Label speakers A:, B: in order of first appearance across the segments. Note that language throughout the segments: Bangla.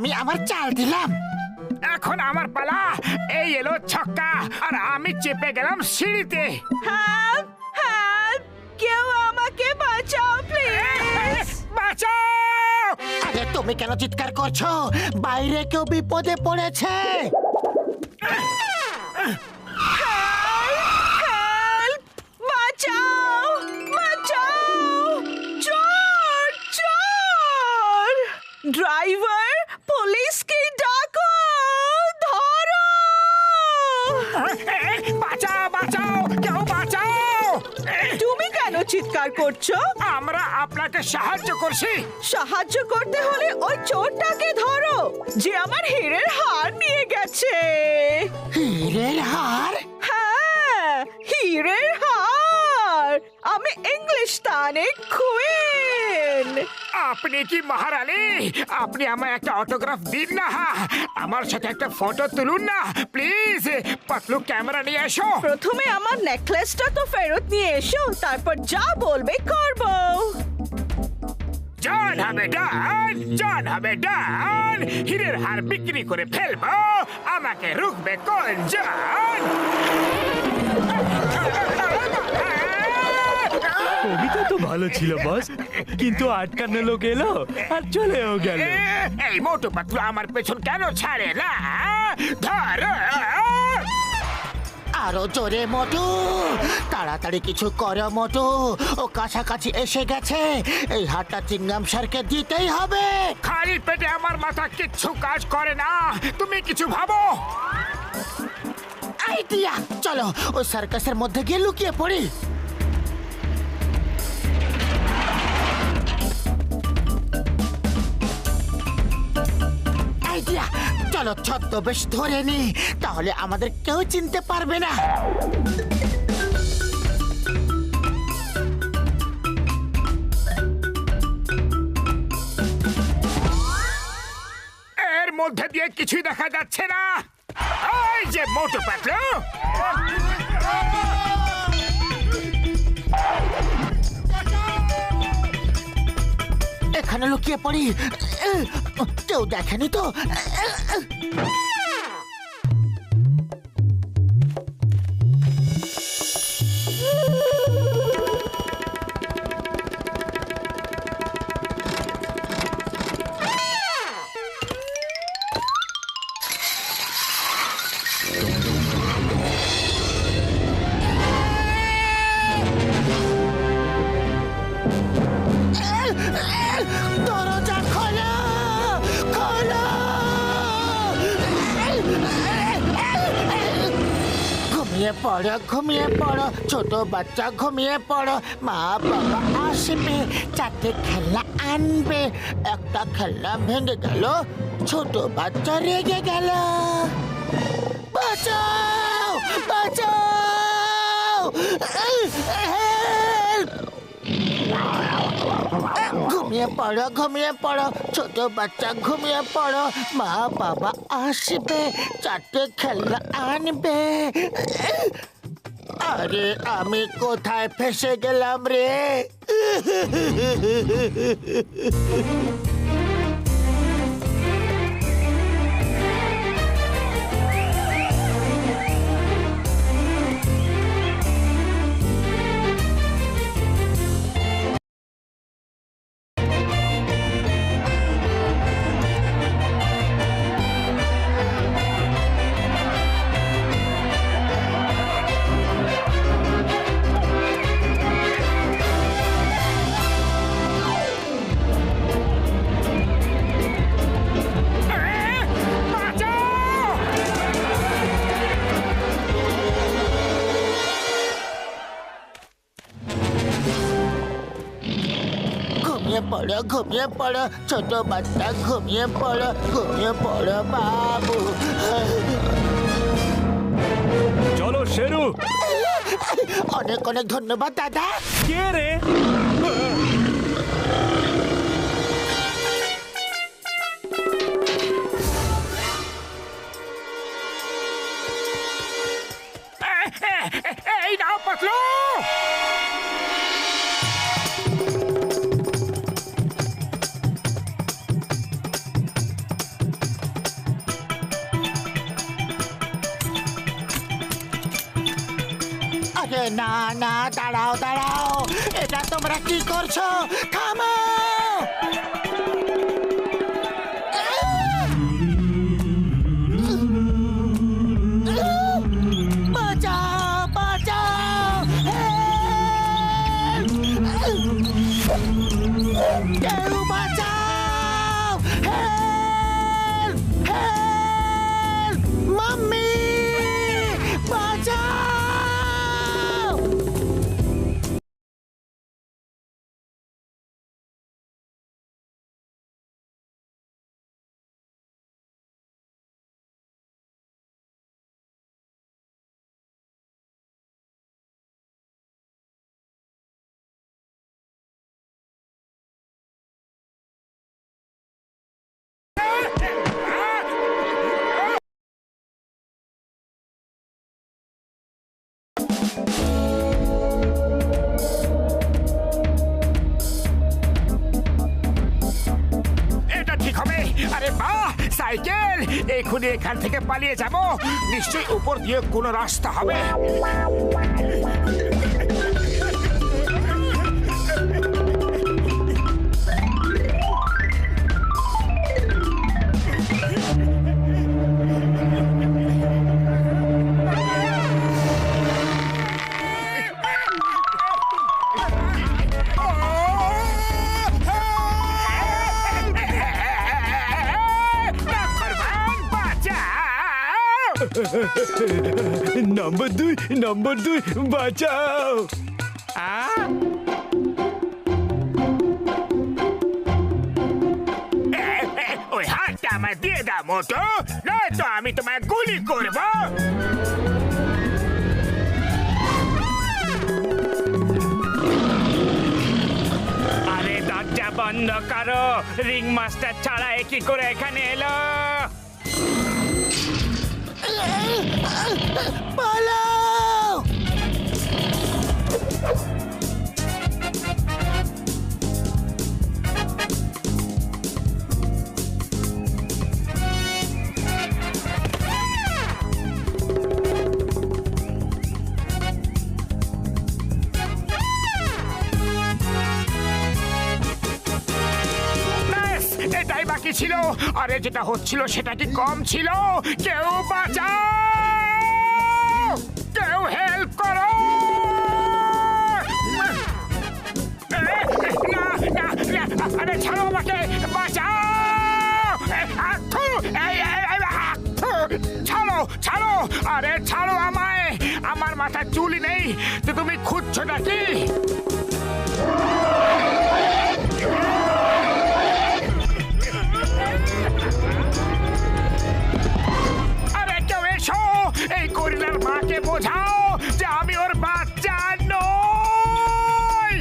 A: আমি আমার চাল দিলাম।
B: এখন আমার পালা। এই এলো ছক্কা আর আমি চেপে গেলাম সিঁড়িতে।
C: হেল্প হেল্প, কেউ আমাকে বাঁচাও প্লিজ।
B: বাঁচাও!
A: আরে তুমি কেন চিৎকার করছো? বাইরে কেউ বিপদে পড়েছে।
C: হেল্প, বাঁচাও বাঁচাও, চোর চোর! ড্রাইভার, পুলিশকে ডাকো, ধরো!
B: বাঁচাও বাঁচাও, কেউ বাঁচাও!
C: তুমি কেন চিৎকার করছো?
B: আমরা আপনাকে সাহায্য করছি।
C: সাহায্য করতে হলে ওই চোরটাকে ধরো, যে আমার হীরের হার নিয়ে গেছে।
A: হীরের হার?
C: হ্যাঁ, হীরের হার। আমি ইংলিশস্তানে কুইন।
B: আপনি কি মহারানী? আপনি আমায় একটা অটোগ্রাফ দিন না। আমার সাথে একটা ফটো তুলুন না প্লিজ। পাতলু, ক্যামেরা নিয়ে এসো।
C: প্রথমে আমার নেকলেসটা তো ফেরত নিয়ে এসো, তারপর যা বলবে করব।
B: জান হবে ডান, জান হবে ডান। হীরের হার বিক্রি করে ফেলবো, আমাকে রুখবে কোন জান?
D: কবিতা তো ভালো ছিল বস, কিন্তু আটকানো লোক এলো আর চলেও গেল।
B: এই মোটু পাতলু আমার পেছন কেন ছাড়ে না? ধর!
A: আরো জোরে মোটু, তাড়াতাড়ি কিছু করো মোটু, ও কাছাকাছি এসে গেছে। এই হাতটা চিংগাম স্যারকে দিতেই হবে।
B: খালি পেটে আমার মাথা কিচ্ছু কাজ করে না। তুমি কিছু ভাবো।
A: আইডিয়া, চলো ওই সার্কাসের মধ্যে গিয়ে লুকিয়ে পড়ি। আইডিয়া, চলো ছদ্মবেশ ধরে নি, তাহলে আমাদের কেউ চিনতে পারবে না।
B: এর মধ্যে দিয়ে কিছুই দেখা যাচ্ছে না। এই যে মোটু পাতলু,
A: এখানে লুকিয়ে পড়ি, কেউ দেখেনি তো? দরজা খোলো, খোলো! ঘুমিয়ে পড়ো, ঘুমিয়ে পড়ো, ছোট বাচ্চা ঘুমিয়ে পড়ো। মা বাবা আসবে, চারটে খেলনা আনবে। একটা খেলনা ভেঙে গেল, ছোট বাচ্চা রেগে গেল। বাঁচাও, বাঁচাও! হেল্প! ঘুমিয়ে পড়ো, ঘুমিয়ে পড়ো, ছোট বাচ্চা ঘুমিয়ে পড়ো। মা বাবা আসবে, চারটে খেলনা আনবে। আরে আমি কোথায় ফেসে গেলাম রে?
B: বাঁচাও!
A: ঘুমিয়ে পড়ো, ঘুমিয়ে পড়ো, ছোট বাচ্চা ঘুমিয়ে পড়ো, ঘুমিয়ে পড়ো বাবু।
D: চলো শেরু।
A: অনেক অনেক ধন্যবাদ দাদা।
D: কে রে?
B: এই নাও পাতলু।
A: না না, দাঁড়াও দাঁড়াও, এটা তোমরা কি করছো? থামো! বাঁচাও বাঁচাও! কেউ বাঁচাও! হেল্প! হেল্প! মাম্মি বাঁচাও!
B: এটা ঠিক হবে? আরে বাহ, সাইকেল! এক্ষুনি এখান থেকে পালিয়ে যাব। নিশ্চয়ই উপর দিয়ে কোনো রাস্তা হবে।
D: নম্বর দুই বাঁচাও।
B: ওই হাতটা আমায় দিয়ে দাও মোটো, নয়তো আমি তোমায় গুলি করব। আরে দরজা বন্ধ করো, রিং মাস্টার ছাড়া এ কি করে এখানে এলো?
A: পালাও!
B: ব্যাস, এটাই বাকি ছিল। আরে যেটা হচ্ছিল সেটা কি কম ছিল? কেউ বাঁচাও! কেউ হেল্প করো! না না না, আরে ছাড়ো আমাকে, বাঁচাও! ছাড়ো ছাড়ো, আরে ছাড়ো আমায়! আমার মাথায় চুলই নেই, তো তুমি খুঁজছো নাকি? আরে কেউ এসো, এই গরিলার মাকে বোঝাও যে আমি ওর বাচ্চা নই।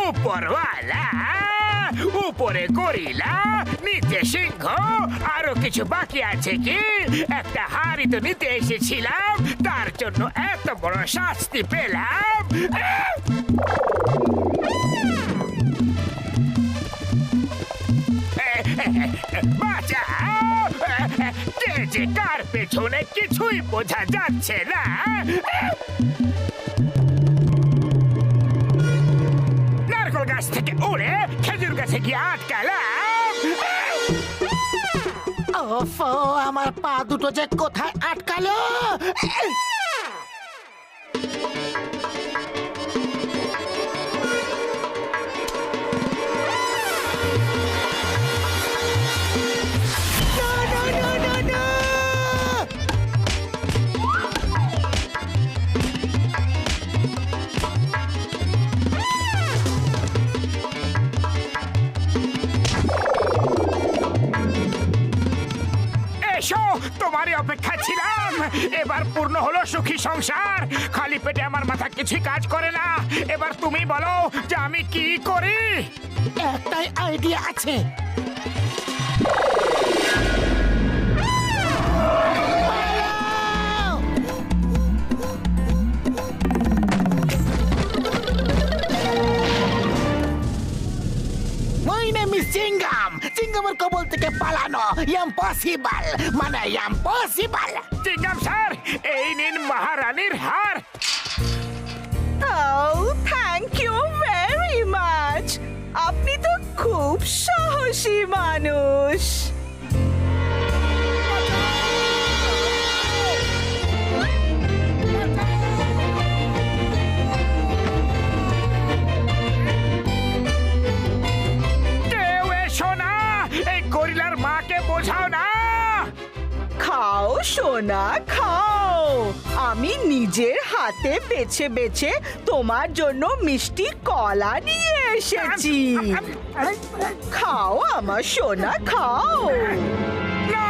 B: উপরওয়ালা, উপরে গরিলা, নিচে সিংহ, আরো কিছু বাকি আছে কি? একটা হাড়ি তো নিতে এসেছিলাম, তার জন্য এত বড় শাস্তি পেলাম। বাঁচাও! কে যে কার পেছনে কিছুই বোঝা যাচ্ছে না। নারকেল গাছ থেকে উড়ে খেজুর গাছে গিয়ে আটকালাম।
A: ওফো, আমার পা দুটো যে কোথায় আটকালো! না, না, না, না, না!
B: এসো, তোমারই অপেক্ষা ছিলাম। এবার পূর্ণ হলো সুখী সংসার। খালি পেটে আমার মাথা কিছুই কাজ করে না। এবার তুমি বলো যে আমি কি করি?
A: একটাই আইডিয়া আছে। চিঙ্গামের কবল থেকে পালানো ইম্পসিবল, মানে ইম্পসিবল।
B: চিঙ্গাম স্যার, এই নিন মহারানীর হার।
C: Thank you very much. আপনি তো খুব সাহসী মানুষ।
B: কেউ এসো না, এই গরিলার মাকে বোঝাও না।
C: খাও সোনা খাও, আমি নিজের হাতে বেছে বেছে তোমার জন্য মিষ্টি কলা নিয়ে এসেছি। খাও আমার সোনা খাও।
B: না,